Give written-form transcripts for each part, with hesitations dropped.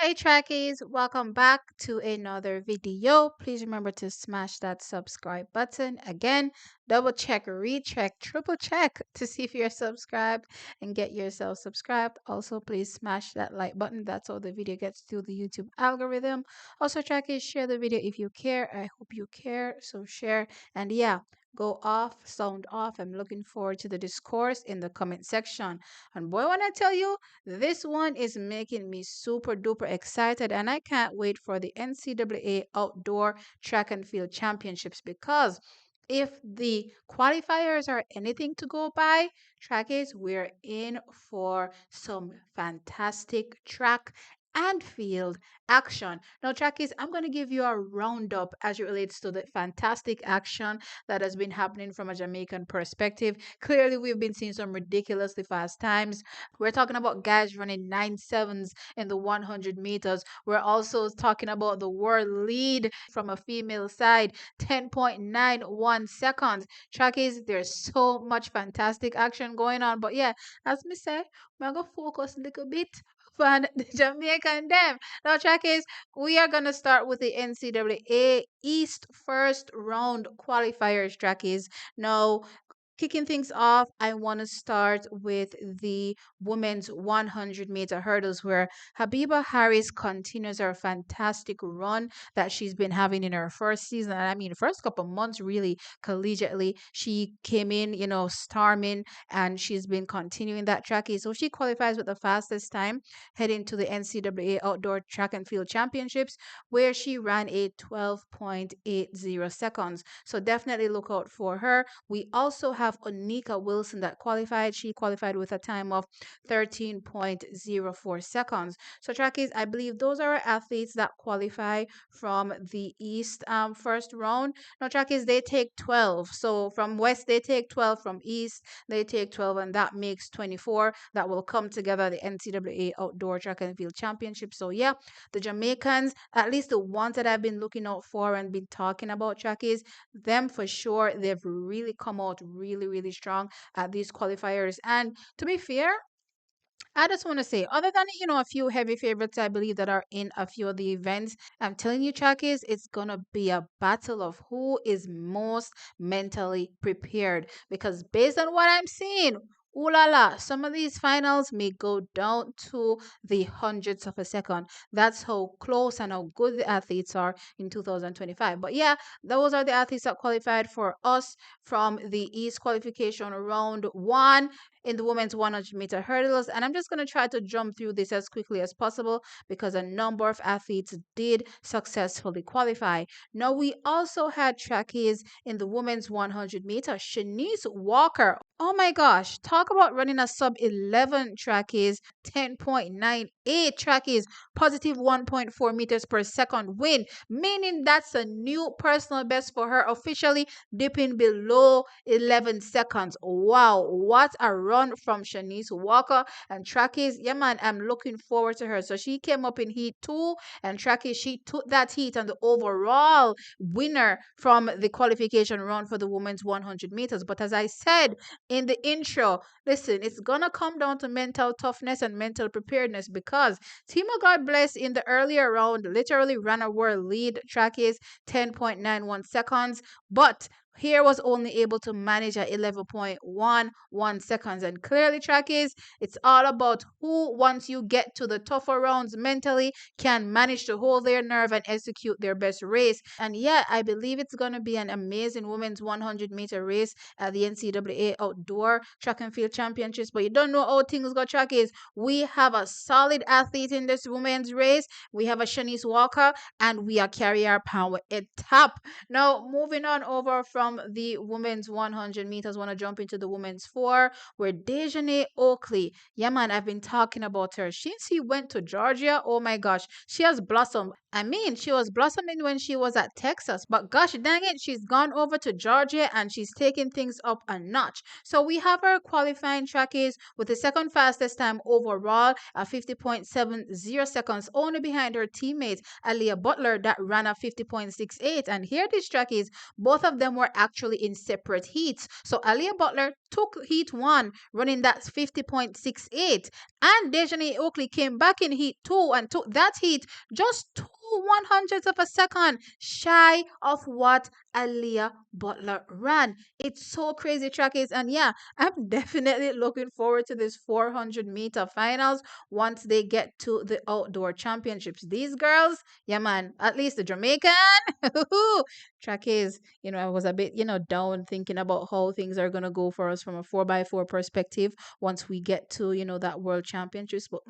Hey Trekkies, welcome back to another video. Please remember to smash that subscribe button. Again, double check, recheck, triple check to see if you're subscribed and get yourself subscribed. Also, please smash that like button. That's how the video gets to the YouTube algorithm. Also, Trekkies, share the video if you care. I hope you care, so share. And yeah, go off, sound off. I'm looking forward to the discourse in the comment section. And boy, when I tell you, this one is making me super duper excited, and I can't wait for the NCAA Outdoor Track and Field Championships because if the qualifiers are anything to go by, trackies, we're in for some fantastic track and field action. Now, trackies, I'm going to give you a roundup as it relates to the fantastic action that has been happening from a Jamaican perspective. Clearly, we've been seeing some ridiculously fast times. We're talking about guys running 9.7s in the 100 meters. We're also talking about the world lead from a female side, 10.91 seconds. Trackies, there's so much fantastic action going on. But yeah, as me say, we're going to focus a little bit on the Jamaican them. Now, trackies, we are going to start with the NCAA East first round qualifiers, trackies. Now, kicking things off, I want to start with the women's 100-meter hurdles, where Habiba Harris continues her fantastic run that she's been having in her first season. And I mean, first couple months, really collegiately, she came in, storming, and she's been continuing that trackie. So she qualifies with the fastest time heading to the NCAA Outdoor Track and Field Championships, where she ran a 12.80 seconds. So definitely look out for her. We also have Onika Wilson that qualified. She qualified with a time of 13.04 seconds. So, trackies, I believe those are athletes that qualify from the East first round. Now, trackies, they take 12. So, from West, they take 12. From East, they take 12, and that makes 24 that will come together the NCAA Outdoor Track and Field Championship. So, yeah, the Jamaicans, at least the ones that I've been looking out for and been talking about, trackies, them for sure, they've really come out really, really strong at these qualifiers. And to be fair, I just want to say, other than a few heavy favorites, I believe that are in a few of the events, I'm telling you, Chuckies, it's gonna be a battle of who is most mentally prepared. Because based on what I'm seeing, ooh la la, some of these finals may go down to the hundredths of a second. That's how close and how good the athletes are in 2025. But yeah, those are the athletes that qualified for us from the East qualification round one in the women's 100-meter hurdles. And I'm just going to try to jump through this as quickly as possible because a number of athletes did successfully qualify. Now, we also had trackies in the women's 100-meter. Shanice Walker. Oh my gosh, talk about running a sub 11 trackies, 10.98 trackies, positive 1.4 meters per second win, meaning that's a new personal best for her, officially dipping below 11 seconds. Wow, what a run from Shanice Walker. And trackies, yeah man, I'm looking forward to her. So she came up in heat 2, and trackies, she took that heat, and the overall winner from the qualification round for the women's 100 meters. But as I said in the intro, listen, it's gonna come down to mental toughness and mental preparedness, because Tima God Bless in the earlier round literally ran a world lead, trackies, 10.91 seconds, but here was only able to manage at 11.11 seconds. And clearly, trackies, it's all about who, once you get to the tougher rounds mentally, can manage to hold their nerve and execute their best race. And yeah, I believe it's going to be an amazing women's 100-meter race at the NCAA Outdoor Track and Field Championships. But you don't know how things go, trackies. We have a solid athlete in this women's race. We have a Shanice Walker, and we are carry our power at top. Now, moving on over from the women's 100 meters, want to jump into the women's 4, where Dejanay Oakley, yeah man, I've been talking about her since he went to Georgia. Oh my gosh, she has blossomed. I mean, she was blossoming when she was at Texas, but gosh dang it, she's gone over to Georgia and she's taking things up a notch. So we have her qualifying trackies with the second fastest time overall at 50.70 seconds, only behind her teammate Aaliyah Butler that ran at 50.68. And here these trackies, both of them were actually in separate heats. So Aaliyah Butler took heat one, running that 50.68, and Dejani Oakley came back in heat two and took that heat just 2/100ths of a second shy of what Aaliyah Butler ran. It's so crazy, trackies. And yeah, I'm definitely looking forward to this 400-meter finals once they get to the outdoor championships. These girls, yeah, man, at least the Jamaican, trackies, I was a bit, down thinking about how things are going to go for us from a 4x4 perspective once we get to, that world championships. But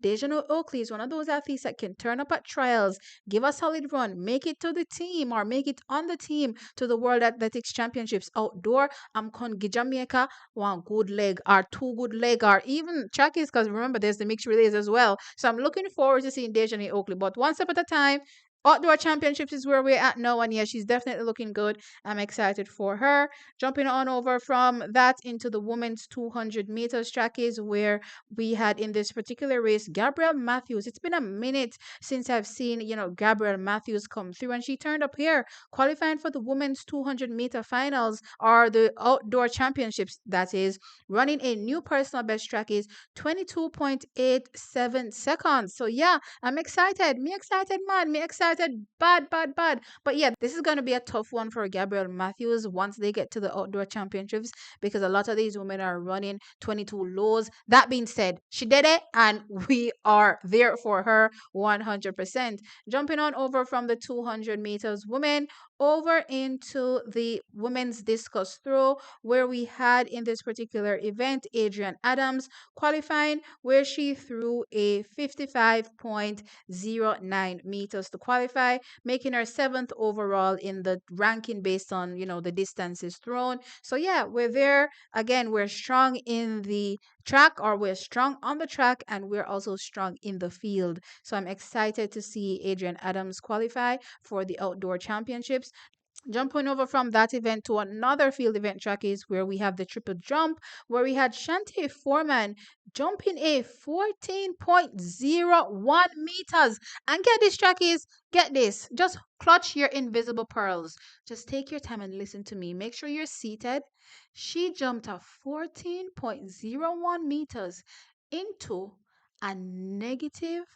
Dejano Oakley is one of those athletes that can turn up at trials, give a solid run, make it to the team or make it on the team to the World Athletics Championships outdoor. I'm con Jamaica one good leg or two good leg or even trackies because remember there's the mixed relays as well. So I'm looking forward to seeing Dejani Oakley. But one step at a time. Outdoor championships is where we're at now, and yeah, she's definitely looking good. I'm excited for her. Jumping on over from that into the women's 200 meters track is where we had in this particular race Gabrielle Matthews. It's been a minute since I've seen, Gabrielle Matthews come through, and she turned up here qualifying for the women's 200-meter finals or the outdoor championships, that is, running a new personal best track is 22.87 seconds. So yeah, I'm excited. Me excited, man. Me excited. Bad, bad, bad. But yeah, this is going to be a tough one for Gabrielle Matthews once they get to the outdoor championships because a lot of these women are running 22 lows. That being said, she did it and we are there for her 100%. Jumping on over from the 200 meters women over into the women's discus throw, where we had in this particular event Adrian Adams qualifying, where she threw a 55.09 meters to qualify, making her seventh overall in the ranking based on the distances thrown. So yeah, we're there again. We're strong in the track, or we're strong on the track, and we're also strong in the field. So I'm excited to see Adrian Adams qualify for the outdoor championships. Jumping over from that event to another field event track is where we have the triple jump, where we had Shante Foreman jumping a 14.01 meters. And get this, trackies, get this. Just clutch your invisible pearls. Just take your time and listen to me. Make sure you're seated. She jumped a 14.01 meters into a negative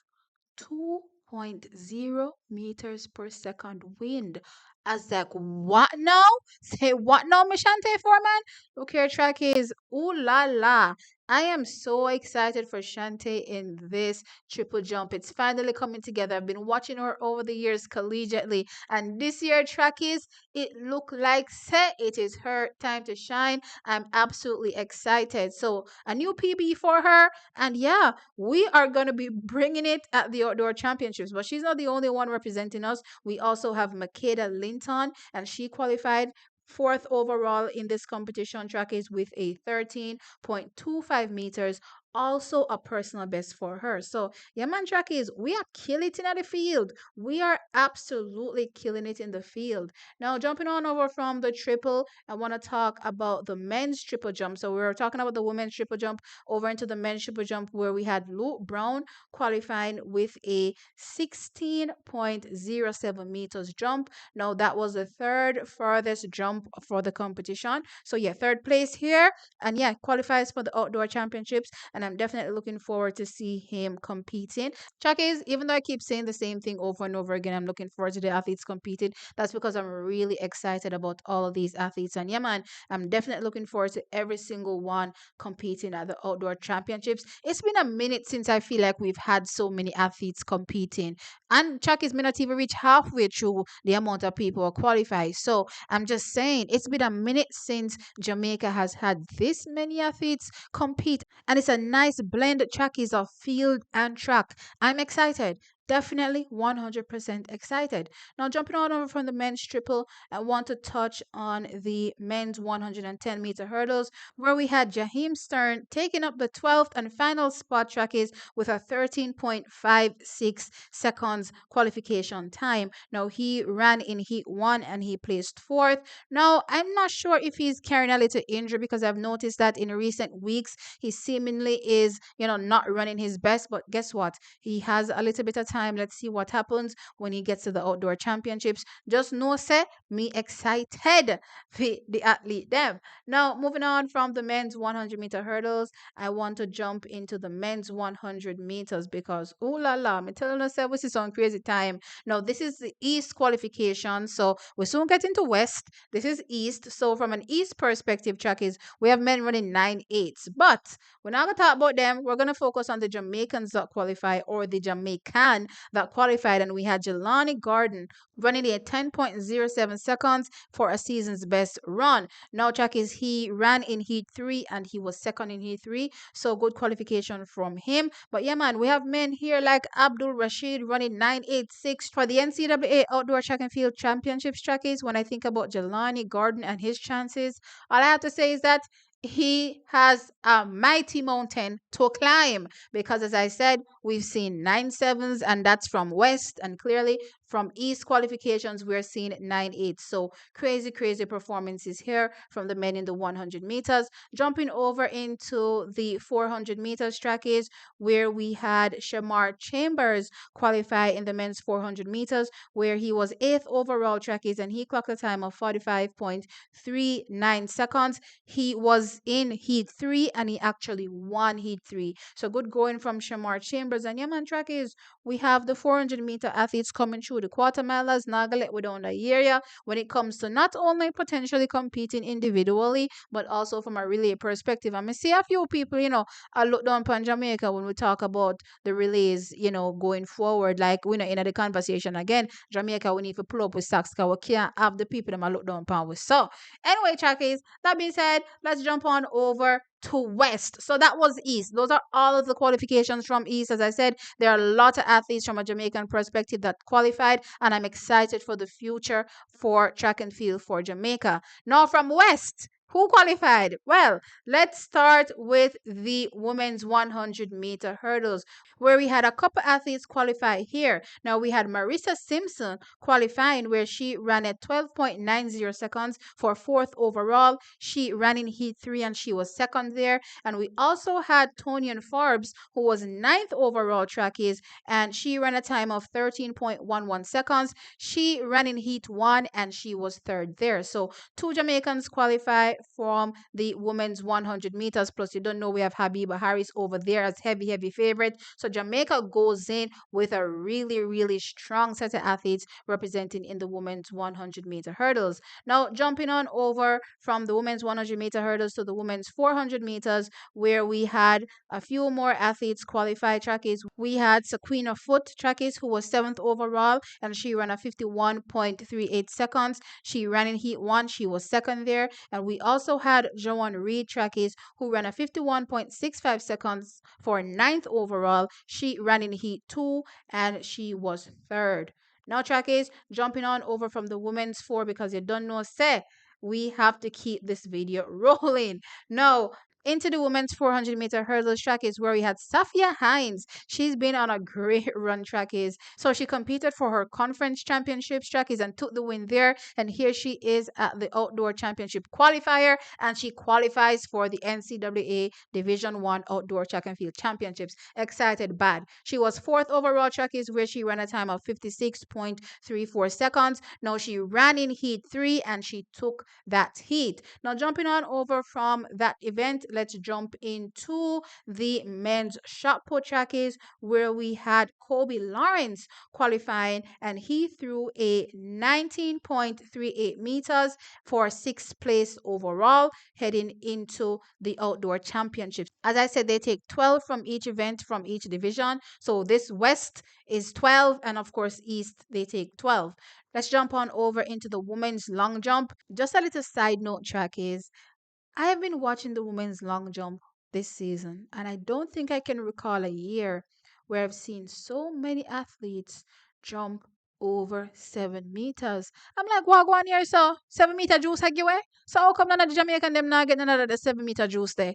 2.0 meters per second wind. I was like, what now? Say what now, Mishante Foreman? Look here, track is ooh la la. I am so excited for Shante in this triple jump. It's finally coming together. I've been watching her over the years collegiately, and this year track is it look like say it is her time to shine. I'm absolutely excited. So a new PB for her, and yeah, we are gonna be bringing it at the outdoor championships. But she's not the only one representing us. We also have Makeda Linton, and she qualified fourth overall in this competition track is with a 13.25 meters, also a personal best for her. So yeah, man, track is we are killing it in the field. We are absolutely killing it in the field. Now jumping on over from the triple, I want to talk about the men's triple jump. So we were talking about the women's triple jump, over into the men's triple jump where we had Luke Brown qualifying with a 16.07 meters jump. Now that was the third farthest jump for the competition. So yeah, third place here, and yeah, qualifies for the outdoor championships. And I'm definitely looking forward to see him competing. Check is, even though I keep saying the same thing over and over again, I'm looking forward to the athletes competing. That's because I'm really excited about all of these athletes. And yeah, man, I'm definitely looking forward to every single one competing at the outdoor championships. It's been a minute since I feel like we've had so many athletes competing, and Chucky's may not even reach halfway through the amount of people who qualify. So I'm just saying it's been a minute since Jamaica has had this many athletes compete, and it's a nice blend, Chucky's, of field and track. I'm excited. definitely 100% excited. Now, jumping on over from the men's triple, I want to touch on the men's 110-meter hurdles, where we had Jaheim Stern taking up the 12th and final spot trackies with a 13.56 seconds qualification time. Now, he ran in heat one and he placed fourth. Now, I'm not sure if he's carrying a little injury because I've noticed that in recent weeks he seemingly is, not running his best. But guess what? He has a little bit of time. Let's see what happens when he gets to the outdoor championships. Just know, say, me excited for the athlete them. Now, moving on from the men's 100-meter hurdles, I want to jump into the men's 100 meters because, oh la la, I'm telling you, this is on crazy time. Now, this is the East qualification, so we soon get into West. This is East. So, from an East perspective, track is we have men running 9.8s, but we're not going to talk about them. We're going to focus on the Jamaicans that qualify or the Jamaican that qualified. And we had Jelani Garden running a 10.07 seconds for a season's best run. Now, track is he ran in Heat 3 and he was second in Heat 3. So, good qualification from him. But yeah, man, we have men here like Abdul Rashid running 9.86 for the NCAA Outdoor Track and Field Championships trackies. When I think about Jelani Garden and his chances, all I have to say is that he has a mighty mountain to climb because, as I said, we've seen 9.7s, and that's from West, and clearly from East qualifications, we're seeing 9.8. So crazy, crazy performances here from the men in the 100 meters. Jumping over into the 400 meters track is where we had Shamar Chambers qualify in the men's 400 meters, where he was 8th overall trackies and he clocked a time of 45.39 seconds. He was in Heat 3 and he actually won Heat 3. So good going from Shamar Chambers. And yeah, man, track is we have the 400-meter athletes coming through the quarter milers, Nagalet without the area when it comes to not only potentially competing individually, but also from a relay perspective. And I see a few people, I look down upon Jamaica when we talk about the relays, going forward. Like, we know in the conversation again, Jamaica, we need to pull up with socks because we can't have the people that I look down upon with. So, anyway, trackies, that being said, let's jump on over to West. So that was East. Those are all of the qualifications from East. As I said, there are a lot of athletes from a Jamaican perspective that qualified, and I'm excited for the future for track and field for Jamaica. Now from West, who qualified? Well, let's start with the women's 100-meter hurdles, where we had a couple athletes qualify here. Now, we had Marissa Simpson qualifying, where she ran at 12.90 seconds for fourth overall. She ran in Heat 3 and she was second there. And we also had Tonian Forbes, who was ninth overall trackies, and she ran a time of 13.11 seconds. She ran in Heat 1 and she was third there. So, two Jamaicans qualify from the women's 100 meters. Plus, you don't know, we have Habiba Harris over there as heavy, heavy favorite. So Jamaica goes in with a really, really strong set of athletes representing in the women's 100-meter hurdles. Now, jumping on over from the women's 100-meter hurdles to the women's 400 meters, where we had a few more athletes qualify trackies. We had Sequina Foot trackies, who was seventh overall, and she ran a 51.38 seconds. She ran in Heat 1. She was second there. And we also had Joanne Reed trackies, who ran a 51.65 seconds for ninth overall. She ran in Heat 2 and she was third. Now, trackies, jumping on over from the women's 4 because you don't know, say, we have to keep this video rolling. Now, into the women's 400-meter hurdles track is where we had Safia Hines. She's been on a great run track is. So she competed for her conference championships track is and took the win there. And here she is at the outdoor championship qualifier, and she qualifies for the NCAA Division 1 outdoor track and field championships. Excited bad. She was fourth overall track is where she ran a time of 56.34 seconds. Now she ran in Heat 3 and she took that heat. Now jumping on over from that event, let's jump into the men's shot put trackies, where we had Kobe Lawrence qualifying, and he threw a 19.38 meters for sixth place overall, heading into the outdoor championships. As I said, they take 12 from each event from each division. So this West is 12, and of course East they take 12. Let's jump on over into the women's long jump. Just a little side note track is I have been watching the women's long jump this season, and I don't think I can recall a year where I've seen so many athletes jump over 7 meters. I'm like, what going here, so 7 meter juice I give away? So how come none of the Jamaican them not get none of the 7 meter juice there?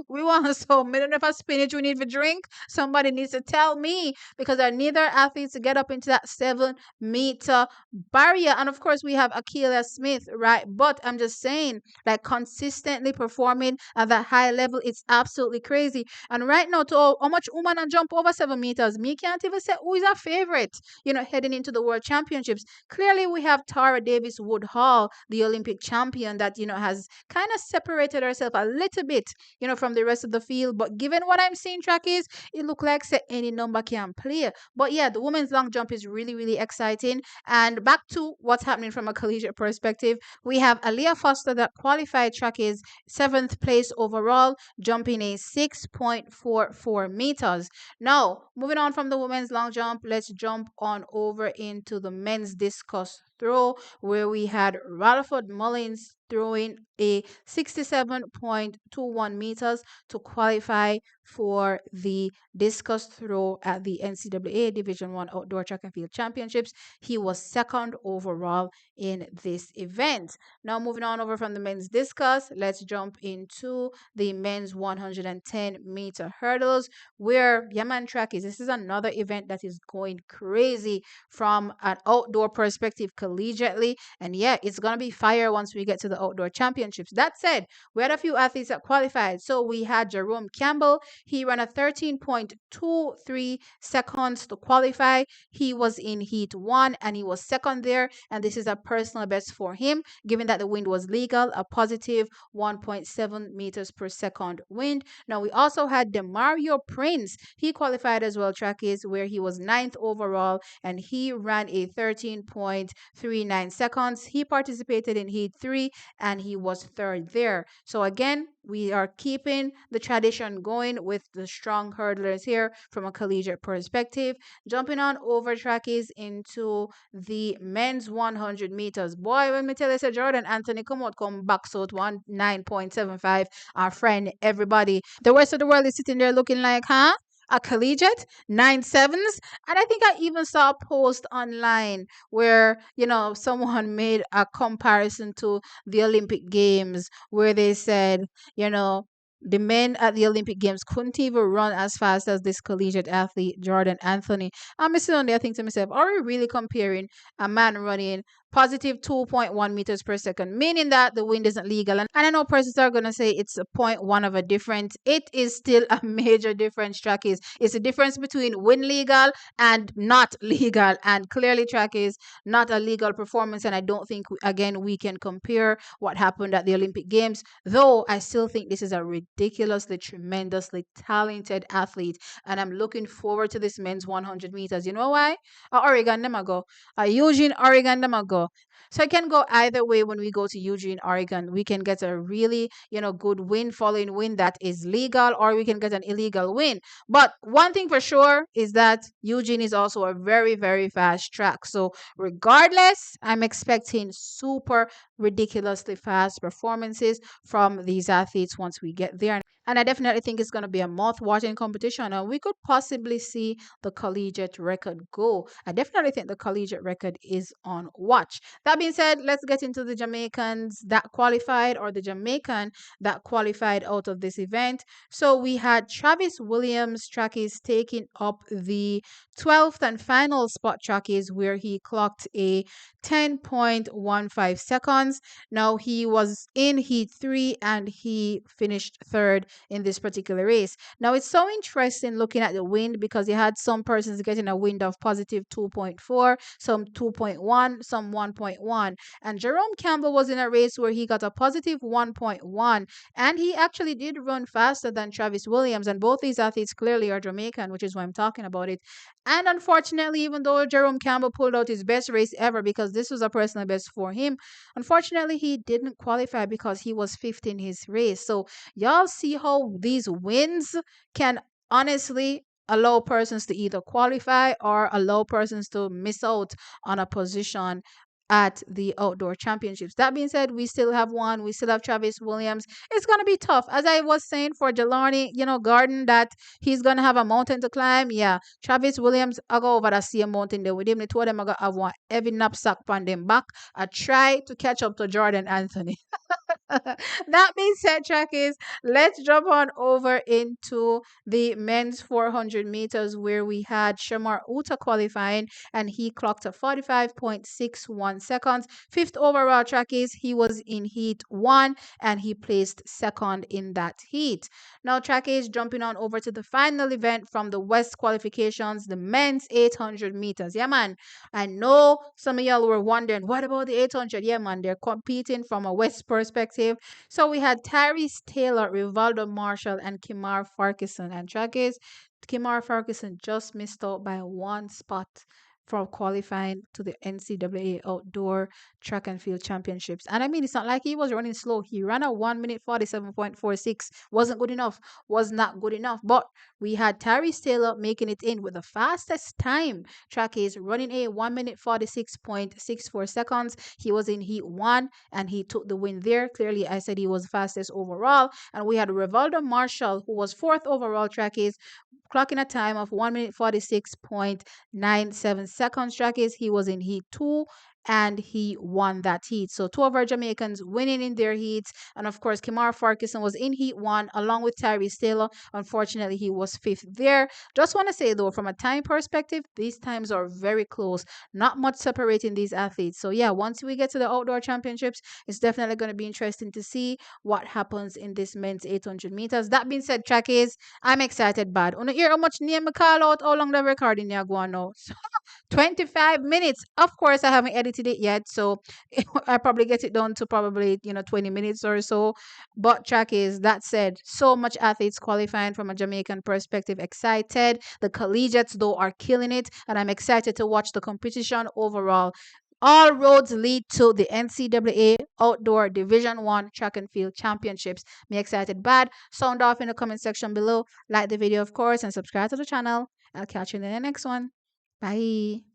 We want so million of spinach we need for drink. Somebody needs to tell me because there are neither athletes to get up into that 7 meter barrier. And of course, we have Akila Smith, right? But I'm just saying, like consistently performing at that high level, it's absolutely crazy. And right now, to how much woman and jump over 7 meters, me can't even say who is our favorite, heading into the World Championships. Clearly, we have Tara Davis Woodhall, the Olympic champion, that, has kind of separated herself a little bit, from the rest of the field. But given what I'm seeing, track is, it look like say any number can play. But yeah, the women's long jump is really, really exciting. And back to what's happening from a collegiate perspective, we have Aaliyah Foster that qualified track is seventh place overall, jumping a 6.44 meters. Now, moving on from the women's long jump, let's jump on over into the men's discus throw, where we had Rutherford Mullins throwing a 67.21 meters to qualify for the discus throw at the NCAA Division 1 Outdoor Track and Field Championships. He was second overall in this event. Now, moving on over from the men's discus, let's jump into the men's 110-meter hurdles, where Yaman Track is. This is another event that is going crazy from an outdoor perspective collegiately. And yeah, it's going to be fire once we get to the outdoor championships. That said, we had a few athletes that qualified. So we had Jerome Campbell. He ran a 13.23 seconds to qualify. He was in heat one and he was second there. And this is a personal best for him, given that the wind was legal, a positive 1.7 meters per second wind. Now we also had Demario Prince. He qualified as well, trackies, where he was ninth overall and he ran a 13.39 seconds. He participated in heat three and he was third there. So again, we are keeping the tradition going with the strong hurdlers here from a collegiate perspective. Jumping on over trackies into the men's 100 meters. Boy, when me tell you, say Jordan Anthony come back so to 9.75. Our friend, everybody. The rest of the world is sitting there looking like, huh? A collegiate, 9 sevens. And I think I even saw a post online where, someone made a comparison to the Olympic Games where they said, you know, the men at the Olympic Games couldn't even run as fast as this collegiate athlete, Jordan Anthony. I'm sitting on there thinking to myself, are we really comparing a man running positive 2.1 meters per second, meaning that the wind isn't legal? And I know persons are going to say it's a point one of a difference. It is still a major difference, track is. It's a difference between wind legal and not legal. And clearly, track is not a legal performance. And I don't think, again, we can compare what happened at the Olympic Games, though I still think this is a ridiculously, tremendously talented athlete. And I'm looking forward to this men's 100 meters. You know why? Oregon, them go. Eugene, Oregon, them go. So it can go either way when we go to Eugene, Oregon. We can get a really, good win, following win that is legal, or we can get an illegal win. But one thing for sure is that Eugene is also a very, very fast track. So regardless, I'm expecting super ridiculously fast performances from these athletes once we get there. And I definitely think it's going to be a mouth-watering competition, and we could possibly see the collegiate record go. I definitely think the collegiate record is on watch. That being said, let's get into the Jamaicans that qualified, or the Jamaican that qualified out of this event. So we had Travis Williams, trackies, taking up the 12th and final spot, trackies, where he clocked a 10.15 seconds. Now he was in heat three and he finished third in this particular race. Now it's so interesting looking at the wind, because you had some persons getting a wind of positive 2.4, some 2.1, some 1.1. And Jerome Campbell was in a race where he got a positive 1.1, and he actually did run faster than Travis Williams. And both these athletes clearly are Jamaican, which is why I'm talking about it. And unfortunately, even though Jerome Campbell pulled out his best race ever, because this was a personal best for him, unfortunately, he didn't qualify because he was fifth in his race. So y'all see how these wins can honestly allow persons to either qualify or allow persons to miss out on a position at the outdoor championships. That being said, we still have one. We still have Travis Williams. It's gonna be tough. As I was saying for Jelani, Garden, that he's gonna have a mountain to climb. Yeah, Travis Williams, I go over the same mountain there with him. The two of them are gonna have one heavy knapsack on them back. I try to catch up to Jordan Anthony. That being said, trackies, let's jump on over into the men's 400 meters where we had Shamar Uta qualifying and he clocked a 45.61 seconds. Fifth overall, trackies, he was in heat one and he placed second in that heat. Now, trackies, jumping on over to the final event from the West qualifications, the men's 800 meters. Yeah, man. I know some of y'all were wondering, what about the 800? Yeah, man, they're competing from a West perspective. So we had Tyrese Taylor, Rivaldo Marshall, and Kimar Farquharson. And track is, Kimar Farquharson just missed out by one spot for qualifying to the NCAA Outdoor Track and Field Championships. And I mean, it's not like he was running slow. He ran a 1 minute 47.46. Wasn't good enough. Was not good enough. But we had Tyrese Taylor making it in with the fastest time. Track is running a 1 minute 46.64 seconds. He was in heat one and he took the win there. Clearly, I said he was fastest overall. And we had Rivaldo Marshall, who was fourth overall. Track is clocking a time of 1 minute 46.97 seconds. Track is he was in heat two and he won that heat. So two of our Jamaicans winning in their heats. And of course, Kimara Farquharson was in heat one along with Tyrese Taylor. Unfortunately, he was fifth there. Just want to say though, from a time perspective, these times are very close. Not much separating these athletes. So yeah, once we get to the outdoor championships, it's definitely going to be interesting to see what happens in this men's 800 meters. That being said, track is, I'm excited bad. Wanna hear how much name I call out, how long the recording you go on now? 25 minutes. Of course, I haven't edited it yet, so I probably get it done to probably 20 minutes or so. But track is, that said, so much athletes qualifying from a Jamaican perspective. Excited. The collegiates though are killing it, and I'm excited to watch the competition overall. All roads lead to the NCAA Outdoor Division One Track and Field Championships. Me excited bad. Sound off in the comment section below. Like the video, of course, and subscribe to the channel. I'll catch you in the next one. Bye.